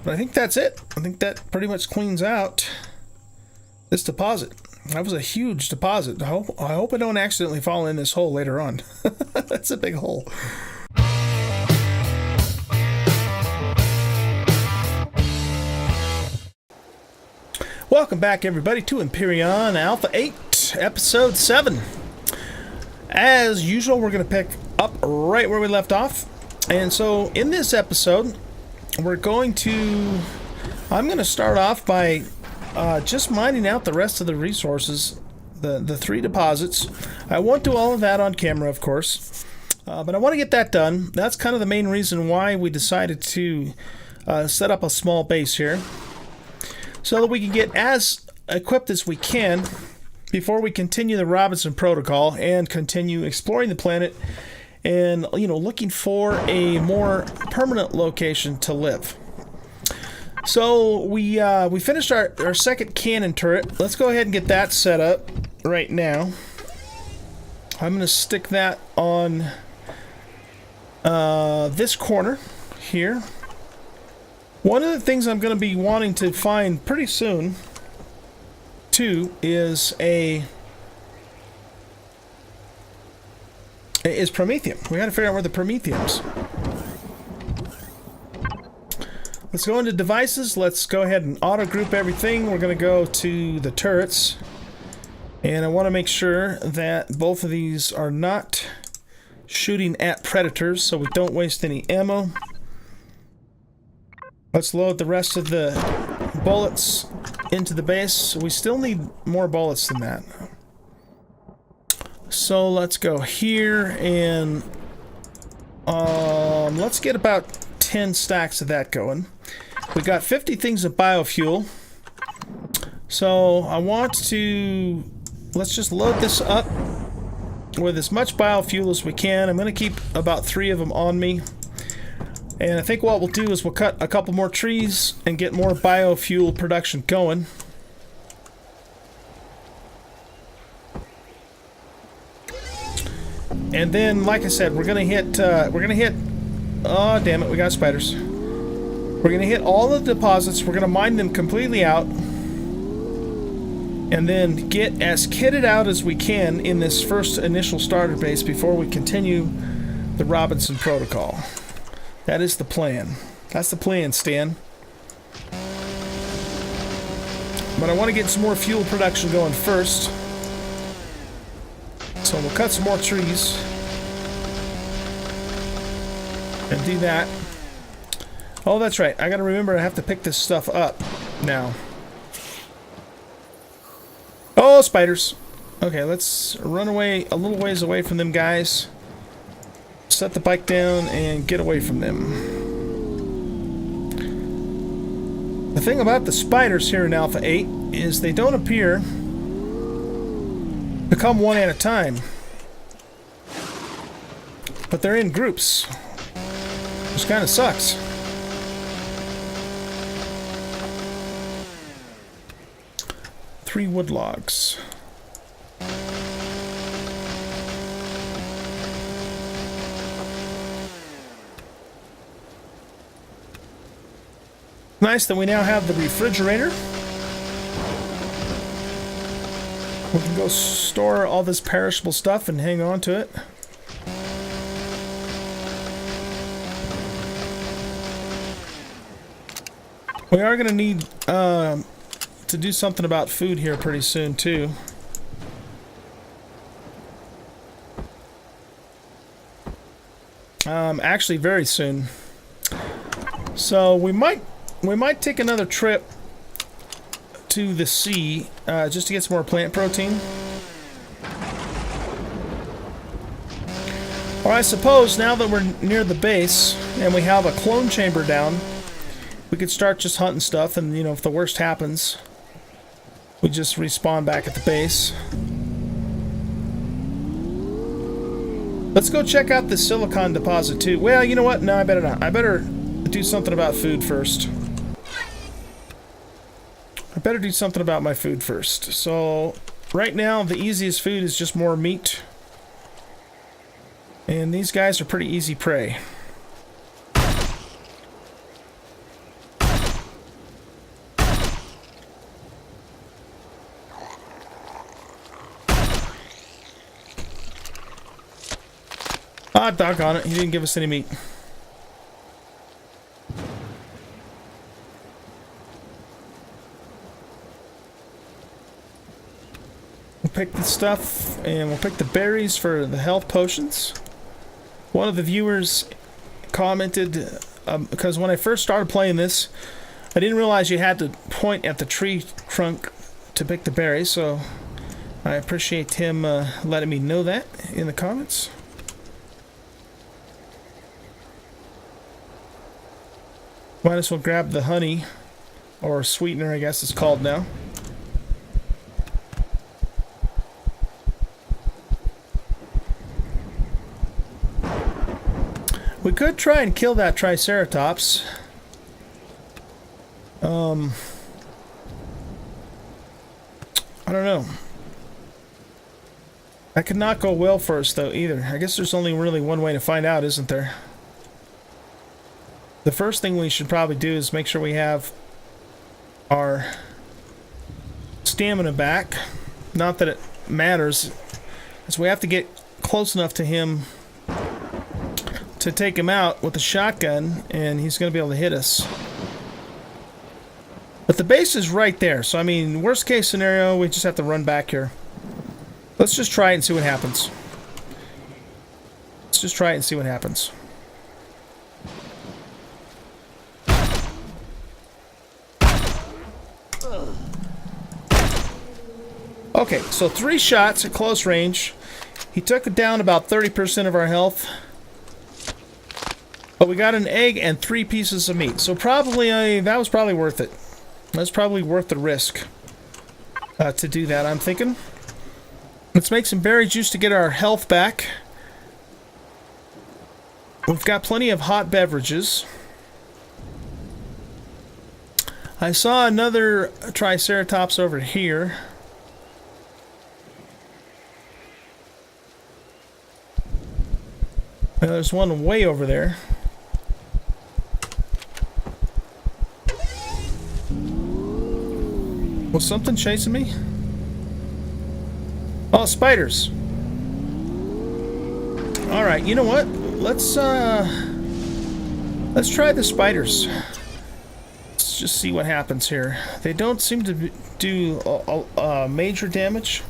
But I think that's it. I think that pretty much cleans out this deposit. That was a huge deposit. I hope I don't accidentally fall in this hole later on. That's a big hole. Welcome back, everybody, to Empyrion Alpha 8, Episode 7. As usual, we're going to pick up right where we left off. And so, in this episode, I'm going to start off by just mining out the rest of the resources, the 3 deposits. I won't do all of that on camera, of course, but I want to get that done. That's kind of the main reason why we decided to set up a small base here, so that we can get as equipped as we can before we continue the Robinson Protocol and continue exploring the planet and, you know, looking for a more permanent location to live. So we finished our second cannon turret. Let's go ahead and get that set up right now. I'm going to stick that on this corner here. One of the things I'm going to be wanting to find pretty soon, too, is Promethium. We got to figure out where the Promethium's. Let's go into devices. Let's go ahead and auto group everything. We're going to go to the turrets, and I want to make sure that both of these are not shooting at predators, so we don't waste any ammo. Let's load the rest of the bullets into the base. We still need more bullets than that. So let's go here and let's get about 10 stacks of that going. We got 50 things of biofuel. So I want to, let's just load this up with as much biofuel as we can. I'm going to keep about 3 of them on me. And I think what we'll do is we'll cut a couple more trees and get more biofuel production going. And then, like I said, we're gonna hit, oh damn it, we got spiders. We're gonna hit all the deposits, we're gonna mine them completely out, and then get as kitted out as we can in this first initial starter base before we continue the Robinson Protocol. That is the plan. That's the plan, Stan. But I want to get some more fuel production going first. So we'll cut some more trees and do that. Oh, that's right. I gotta remember I have to pick this stuff up now. Oh, spiders. Okay, let's run away a little ways away from them guys. Set the bike down and get away from them. The thing about the spiders here in Alpha 8 is they don't appear to come one at a time, but they're in groups, which kind of sucks. Three wood logs. Nice that we now have the refrigerator. We can go store all this perishable stuff and hang on to it. We are going to need to do something about food here pretty soon too. Actually very soon. So we might take another trip to the sea just to get some more plant protein. Or I suppose now that we're near the base and we have a clone chamber down, we could start just hunting stuff, and you know, if the worst happens, we just respawn back at the base. Let's go check out the silicon deposit too. Well, you know what? No, I better not. I better do something about food first. I better do something about my food first. So, right now, the easiest food is just more meat. And these guys are pretty easy prey. Ah, doggone it. He didn't give us any meat. We'll pick the stuff, and we'll pick the berries for the health potions. One of the viewers commented, because when I first started playing this, I didn't realize you had to point at the tree trunk to pick the berries, so I appreciate him letting me know that in the comments. Might as well grab the honey, or sweetener I guess it's called now. We could try and kill that Triceratops. I don't know. That could not go well for us though either. I guess there's only really one way to find out, isn't there? The first thing we should probably do is make sure we have our stamina back. Not that it matters, as we have to get close enough to him to take him out with a shotgun, and he's going to be able to hit us. But the base is right there, so I mean, worst case scenario, we just have to run back here. Let's just try it and see what happens. Let's just try it and see what happens. Okay, so 3 shots at close range. He took down about 30% of our health. But we got an egg and 3 pieces of meat. So probably, that was probably worth it. That's probably worth the risk to do that, I'm thinking. Let's make some berry juice to get our health back. We've got plenty of hot beverages. I saw another Triceratops over here. There's one way over there. Was something chasing me? Oh, spiders. Alright, you know what? Let's try the spiders. Let's just see what happens here. They don't seem to do major damage.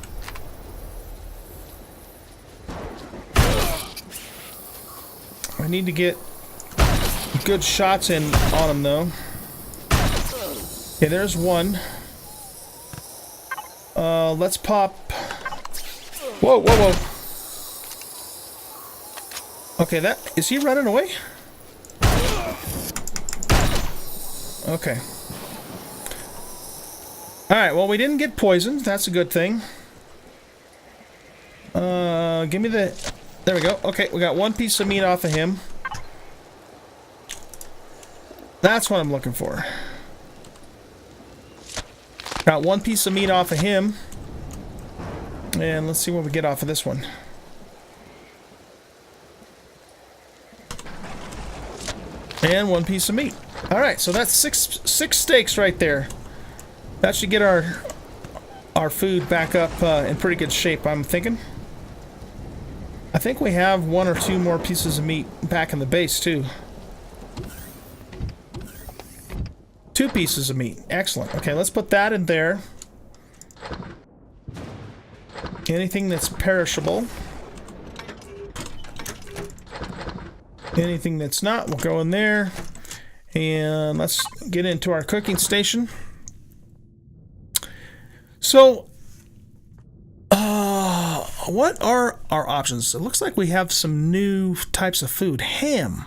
I need to get good shots in on them, though. Okay, there's one. Let's pop... Whoa, whoa, whoa. Okay, that... Is he running away? Okay. Alright, well, we didn't get poisoned. That's a good thing. Give me the... There we go. Okay, we got 1 piece of meat off of him. That's what I'm looking for. Got 1 piece of meat off of him. And let's see what we get off of this one. And 1 piece of meat. Alright, so that's six steaks right there. That should get our food back up in pretty good shape, I'm thinking. I think we have 1 or 2 more pieces of meat back in the base, too. 2 pieces of meat. Excellent. Okay, let's put that in there. Anything that's perishable. Anything that's not will go in there. And let's get into our cooking station. So, what are our options? It looks like we have some new types of food. Ham.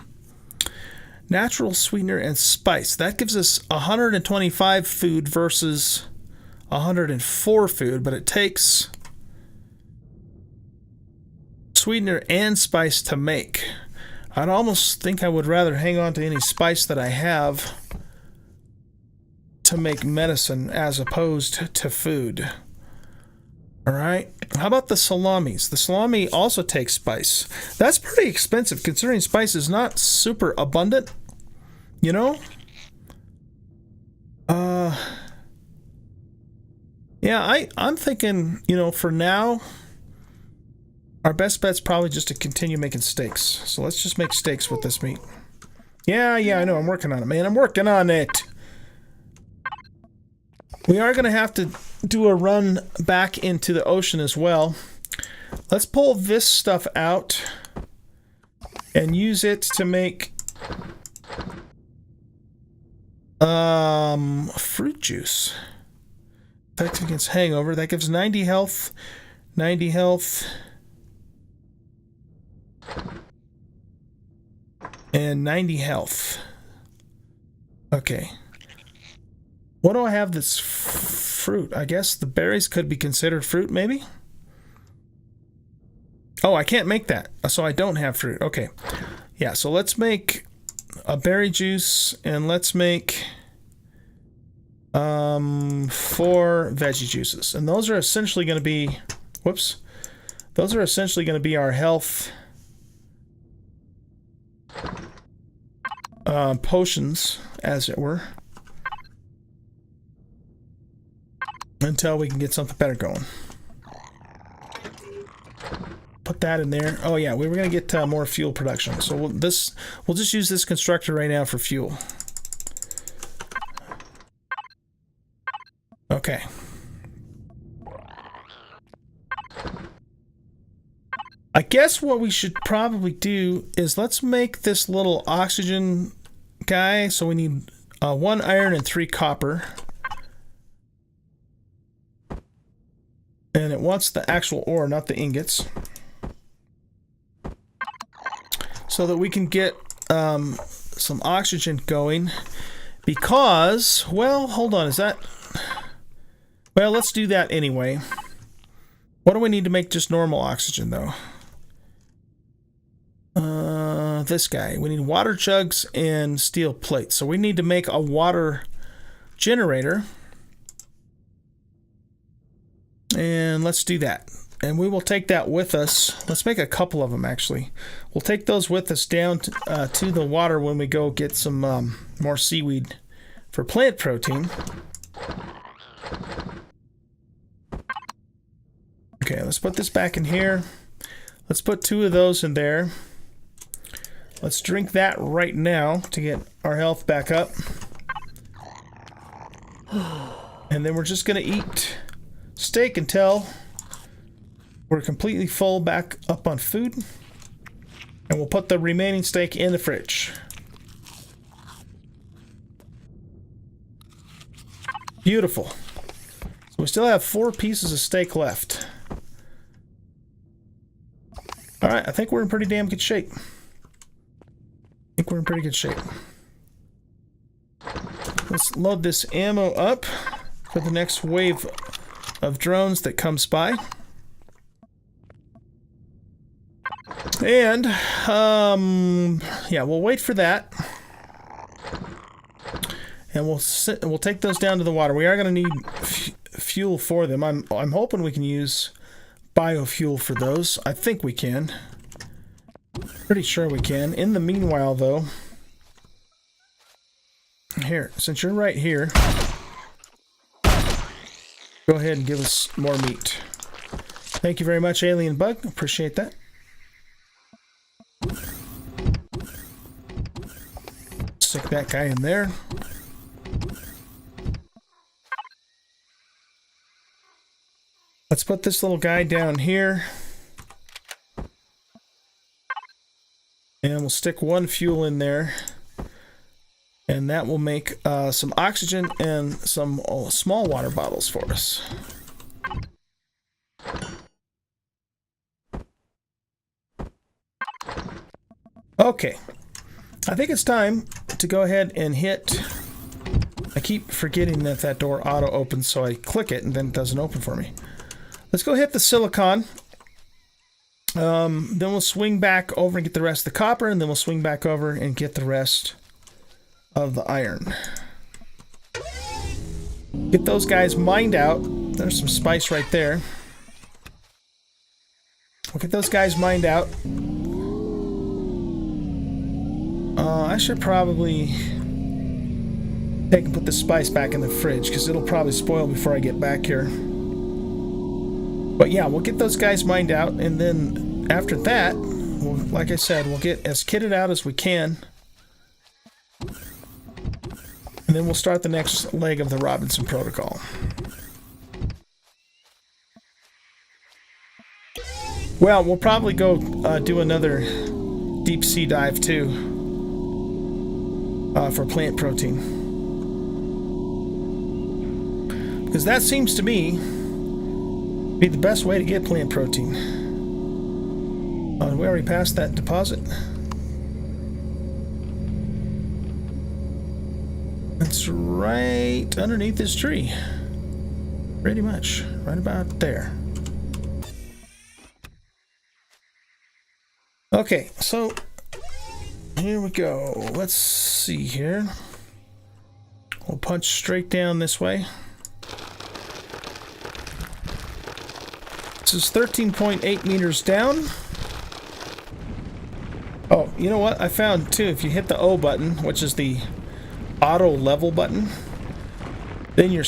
Natural sweetener and spice. That gives us 125 food versus 104 food, but it takes sweetener and spice to make. I'd almost think I would rather hang on to any spice that I have to make medicine as opposed to food. Alright, how about the salamis? The salami also takes spice. That's pretty expensive considering spice is not super abundant, you know? Yeah, I'm thinking, you know, for now, Our best bet's probably just to continue making steaks. So let's just make steaks with this meat. Yeah, I know. I'm working on it, man. I'm working on it. We are going to have to do a run back into the ocean as well. Let's pull this stuff out and use it to make fruit juice. Effective against hangover. That gives 90 health. 90 health. And 90 health. Okay. What do I have that's fruit? I guess the berries could be considered fruit, maybe? Oh, I can't make that. So I don't have fruit. Okay. Yeah, so let's make a berry juice, and let's make 4 veggie juices. And those are essentially going to be... Whoops. Those are essentially going to be our health... potions, as it were, until we can get something better going. Put that in there. Oh yeah, we were gonna get more fuel production, so we'll just use this constructor right now for fuel. Okay. I guess what we should probably do is let's make this little oxygen guy. So we need 1 iron and 3 copper. And it wants the actual ore, not the ingots. So that we can get some oxygen going. Because, well, hold on, is that... Well, let's do that anyway. What do we need to make just normal oxygen, though? This guy. We need water jugs and steel plates. So we need to make a water generator. And let's do that. And we will take that with us. Let's make a couple of them, actually. We'll take those with us down to the water when we go get some more seaweed for plant protein. Okay, let's put this back in here. Let's put 2 of those in there. Let's drink that right now to get our health back up. And then we're just going to eat steak until we're completely full back up on food. And we'll put the remaining steak in the fridge. Beautiful. So we still have 4 pieces of steak left. Alright, I think we're in pretty damn good shape. Let's load this ammo up for the next wave of drones that comes by. And, yeah, we'll wait for that. And we'll take those down to the water. We are going to need fuel for them. I'm hoping we can use biofuel for those. I think we can. Pretty sure we can. In the meanwhile, though, here, since you're right here, go ahead and give us more meat. Thank you very much, Alien Bug. Appreciate that. Stick that guy in there. Let's put this little guy down here. And we'll stick 1 fuel in there. And that will make some oxygen and some small water bottles for us. Okay. I think it's time to go ahead and hit... I keep forgetting that that door auto opens, so I click it and then it doesn't open for me. Let's go hit the silicon. Then we'll swing back over and get the rest of the copper, and then we'll swing back over and get the rest of the iron. Get those guys mined out. There's some spice right there. We'll get those guys mined out. I should probably take and put the spice back in the fridge, because it'll probably spoil before I get back here. But yeah, we'll get those guys mined out, and then after that, like I said, we'll get as kitted out as we can. And then we'll start the next leg of the Robinson Protocol. Well, we'll probably go do another deep sea dive too for plant protein. Because that seems to me be the best way to get plant protein. We already passed that deposit. It's right underneath this tree. Pretty much. Right about there. Okay, so here we go. Let's see here. We'll punch straight down this way. This is 13.8 meters down. Oh, you know what? I found too, if you hit the O button, which is the auto level button, then your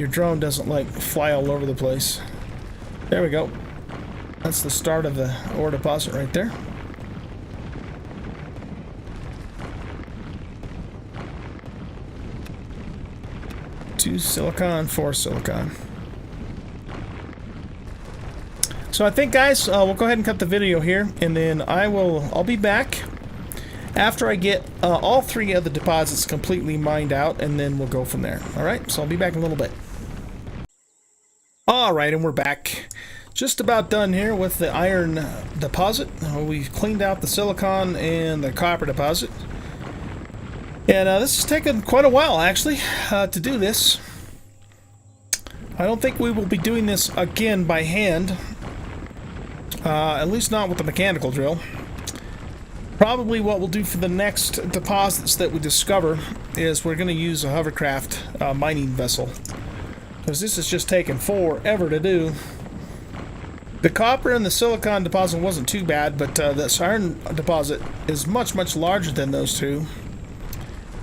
drone doesn't like fly all over the place. There we go. That's the start of the ore deposit right there. Two silicon, four silicon. So I think, guys, we'll go ahead and cut the video here, and then I'll be back after I get all three of the deposits completely mined out, and then we'll go from there. All right, so I'll be back in a little bit. All right, and we're back. Just about done here with the iron deposit. We've cleaned out the silicon and the copper deposit. And this has taken quite a while, actually, to do this. I don't think we will be doing this again by hand. At least not with the mechanical drill. Probably what we'll do for the next deposits that we discover is we're going to use a hovercraft mining vessel. Because this has just taken forever to do. The copper and the silicon deposit wasn't too bad, but this iron deposit is much, much larger than those two.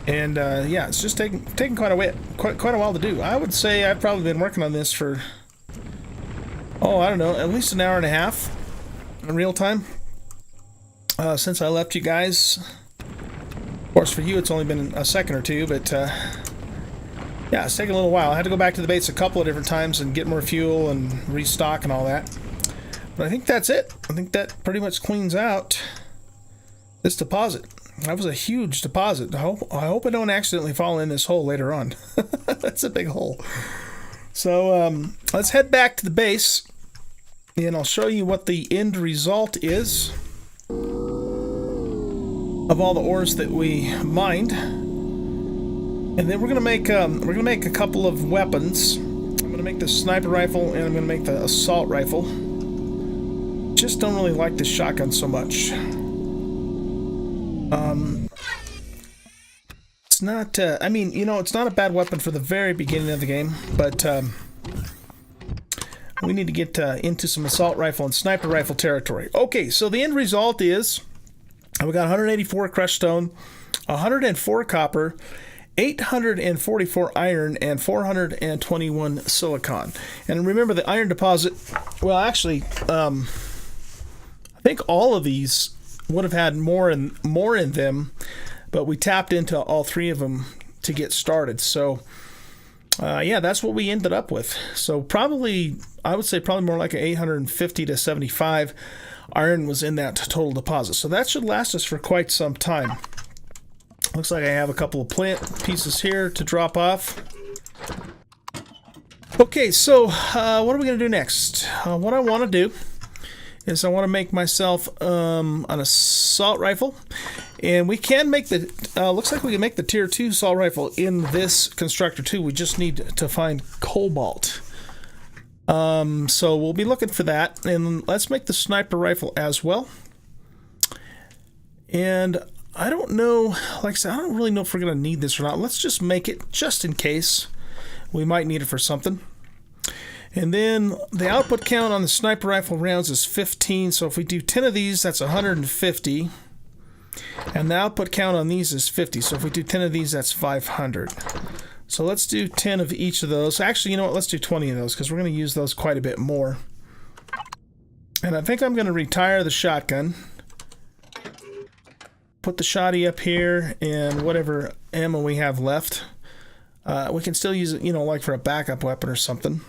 And yeah, it's just taking quite a while to do. I would say I've probably been working on this for, I don't know, at least an hour and a half in real time since I left you guys. Of course, for you it's only been a second or two, but yeah, it's taking a little while. I had to go back to the base a couple of different times and get more fuel and restock and all that. But I think that's it. I think that pretty much cleans out this deposit. That was a huge deposit. I hope I don't accidentally fall in this hole later on. That's a big hole. So let's head back to the base, and I'll show you what the end result is of all the ores that we mined. And then we're gonna make a couple of weapons. I'm gonna make the sniper rifle, and I'm gonna make the assault rifle. Just don't really like the shotgun so much. It's not, I mean, you know, it's not a bad weapon for the very beginning of the game, but we need to get into some assault rifle and sniper rifle territory. Okay, so the end result is we got 184 crushed stone, 104 copper, 844 iron, and 421 silicon. And remember, the iron deposit, well, actually, I think all of these would have had more in them, but we tapped into all three of them to get started. So yeah, that's what we ended up with. So probably, I would say probably more like an 850 to 75 iron was in that total deposit. So that should last us for quite some time. Looks like I have a couple of plant pieces here to drop off. Okay, so what are we going to do next? What I want to do is I want to make myself an assault rifle, and we can make the looks like we can make the tier 2 assault rifle in this constructor too. We just need to find cobalt, so we'll be looking for that. And let's make the sniper rifle as well. And I don't know, like I said, I don't really know if we're gonna need this or not. Let's just make it just in case we might need it for something. And then the output count on the sniper rifle rounds is 15, so if we do 10 of these, that's 150. And the output count on these is 50, so if we do 10 of these, that's 500. So let's do 10 of each of those. Actually, you know what, let's do 20 of those, because we're going to use those quite a bit more. And I think I'm going to retire the shotgun. Put the shotty up here and whatever ammo we have left. We can still use it, you know, like for a backup weapon or something.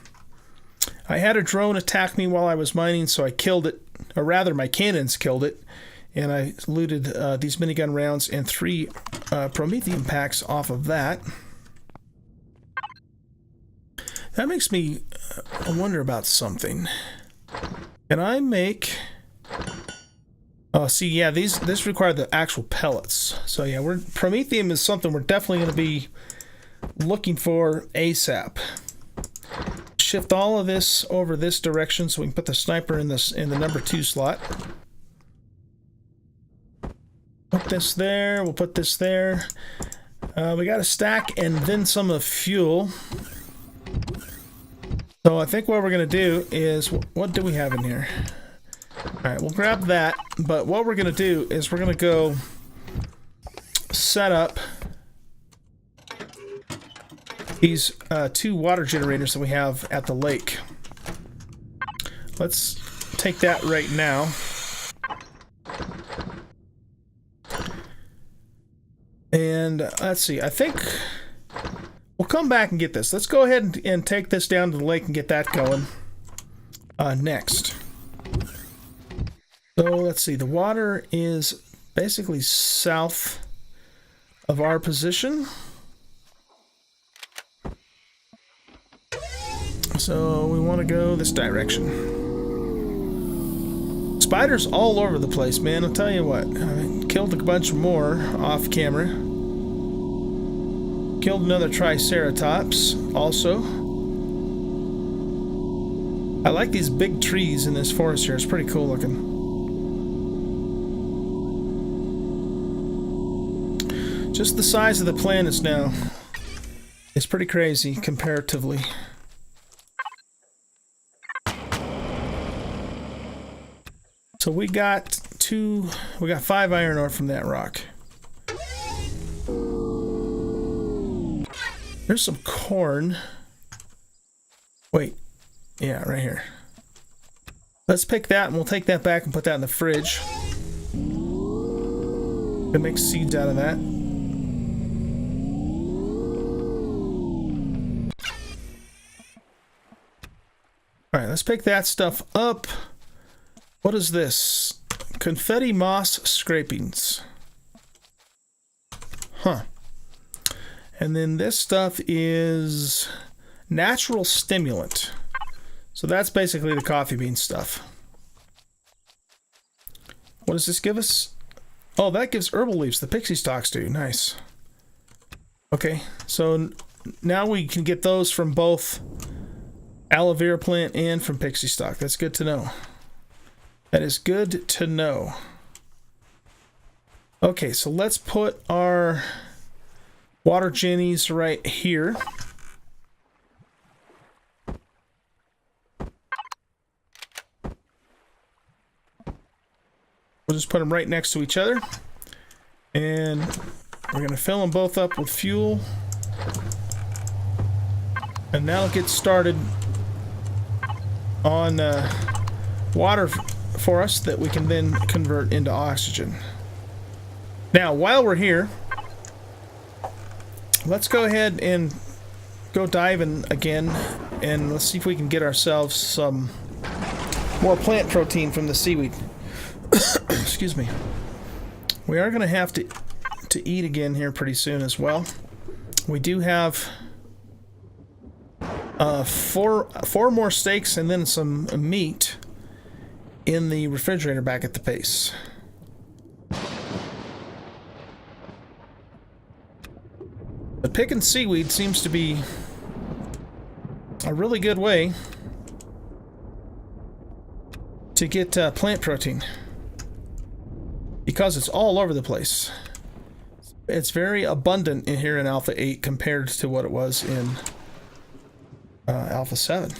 I had a drone attack me while I was mining, so I killed it. Or rather, my cannons killed it. And I looted these minigun rounds and 3 Prometheum packs off of that. That makes me wonder about something. Can I make... Oh, see, yeah, this require the actual pellets. So yeah, Prometheum is something we're definitely going to be looking for ASAP. Shift all of this over this direction so we can put the sniper in the number 2 slot. Put this there. We'll put this there. We got a stack and then some of fuel. So I think what we're going to do is, what do we have in here? Alright, we'll grab that, but what we're going to do is we're going to go set up these 2 water generators that we have at the lake. Let's take that right now. And let's see, I think we'll come back and get this. Let's go ahead and take this down to the lake and get that going next. So let's see, the water is basically south of our position. So we want to go this direction. Spiders all over the place, man. I'll tell you what. I killed a bunch more off camera. Killed another Triceratops also. I like these big trees in this forest here. It's pretty cool looking. Just the size of the planets now is pretty crazy comparatively. So we got 5 iron ore from that rock. There's some corn. Wait, yeah, right here. Let's pick that and we'll take that back and put that in the fridge. Gonna make seeds out of that. Alright, let's pick that stuff up. What is this? Confetti moss scrapings. Huh. And then this stuff is natural stimulant. So that's basically the coffee bean stuff. What does this give us? Oh, that gives herbal leaves. The pixie stalks do. Nice. Okay, so now we can get those from both aloe vera plant and from pixie stalk. That's good to know. That is good to know. Okay, so let's put our water jennies right here. We'll just put them right next to each other. And we're going to fill them both up with fuel. And now get started on water for us that we can then convert into oxygen. Now, while we're here, let's go ahead and go diving again, and let's see if we can get ourselves some more plant protein from the seaweed. Excuse me. We are going to have to eat again here pretty soon as well. We do have four more steaks and then some meat in the refrigerator back at the base. But picking seaweed seems to be a really good way to get plant protein, because it's all over the place. It's very abundant in here in Alpha 8 compared to what it was in Alpha 7.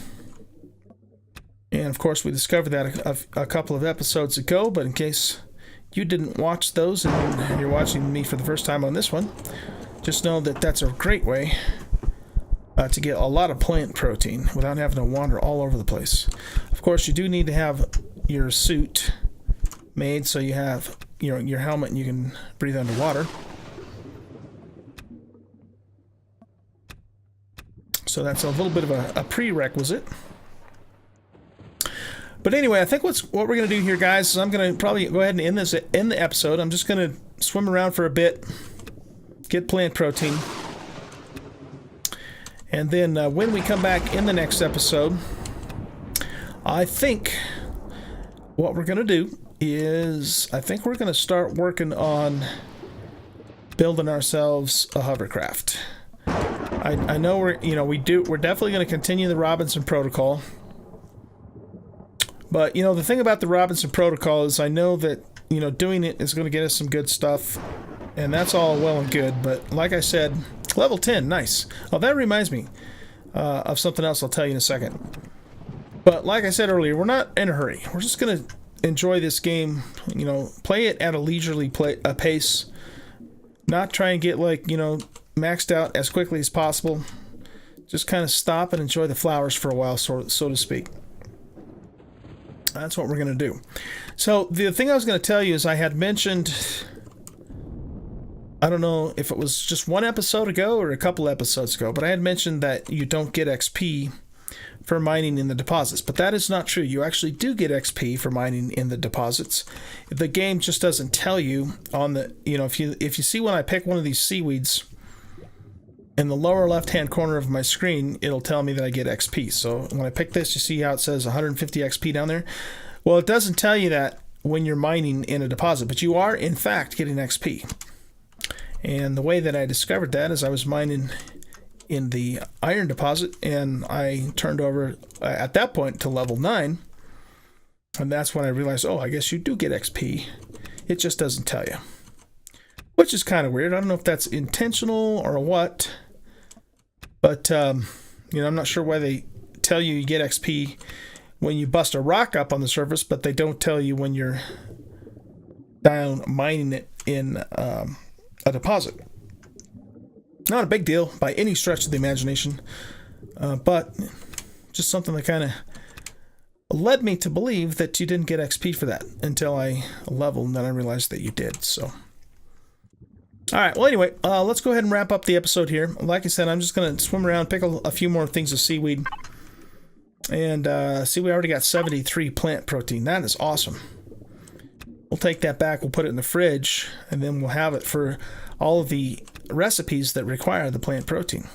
And of course we discovered that a couple of episodes ago, but in case you didn't watch those and you're watching me for the first time on this one, just know that that's a great way to get a lot of plant protein without having to wander all over the place. Of course, you do need to have, your suit made so you have your helmet and you can breathe underwater. So that's a little bit of a prerequisite. But anyway, I think what we're going to do here, guys, is I'm going to probably go ahead and end the episode. I'm just going to swim around for a bit, get plant protein, and then when we come back in the next episode, I think what we're going to do is we're going to start working on building ourselves a hovercraft. I know we're definitely going to continue the Robinson Protocol. But, the thing about the Robinson Protocol is I know that, doing it is going to get us some good stuff. And that's all well and good. But, like I said, level 10, nice. Oh, that reminds me of something else I'll tell you in a second. But, like I said earlier, we're not in a hurry. We're just going to enjoy this game, play it at a leisurely pace. Not try and get, maxed out as quickly as possible. Just kind of stop and enjoy the flowers for a while, so to speak. That's what we're going to do. So the thing I was going to tell you is I had mentioned, I don't know if it was just one episode ago or a couple episodes ago, but I had mentioned that you don't get XP for mining in the deposits. But that is not true. You actually do get XP for mining in the deposits. The game just doesn't tell you on the, if you see when I pick one of these seaweeds, in the lower left-hand corner of my screen, it'll tell me that I get XP. So when I pick this, you see how it says 150 XP down there? Well, it doesn't tell you that when you're mining in a deposit, but you are, in fact, getting XP. And the way that I discovered that is I was mining in the iron deposit, and I turned over, at that point, to level 9. And that's when I realized, oh, I guess you do get XP. It just doesn't tell you. Which is kind of weird. I don't know if that's intentional or what. But, I'm not sure why they tell you get XP when you bust a rock up on the surface, but they don't tell you when you're down mining it in a deposit. Not a big deal by any stretch of the imagination, but just something that kind of led me to believe that you didn't get XP for that until I leveled, and then I realized that you did, so... Alright, well anyway, let's go ahead and wrap up the episode here. Like I said, I'm just going to swim around, pick a few more things of seaweed. And see, we already got 73 plant protein. That is awesome. We'll take that back, we'll put it in the fridge, and then we'll have it for all of the recipes that require the plant protein.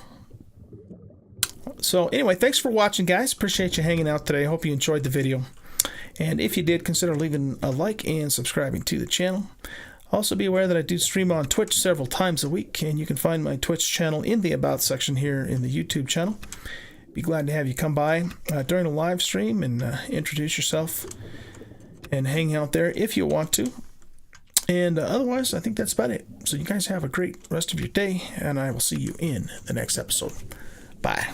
So anyway, thanks for watching, guys. Appreciate you hanging out today. Hope you enjoyed the video. And if you did, consider leaving a like and subscribing to the channel. Also be aware that I do stream on Twitch several times a week, and you can find my Twitch channel in the About section here in the YouTube channel. Be glad to have you come by during a live stream and introduce yourself and hang out there if you want to. And otherwise, I think that's about it. So you guys have a great rest of your day, and I will see you in the next episode. Bye.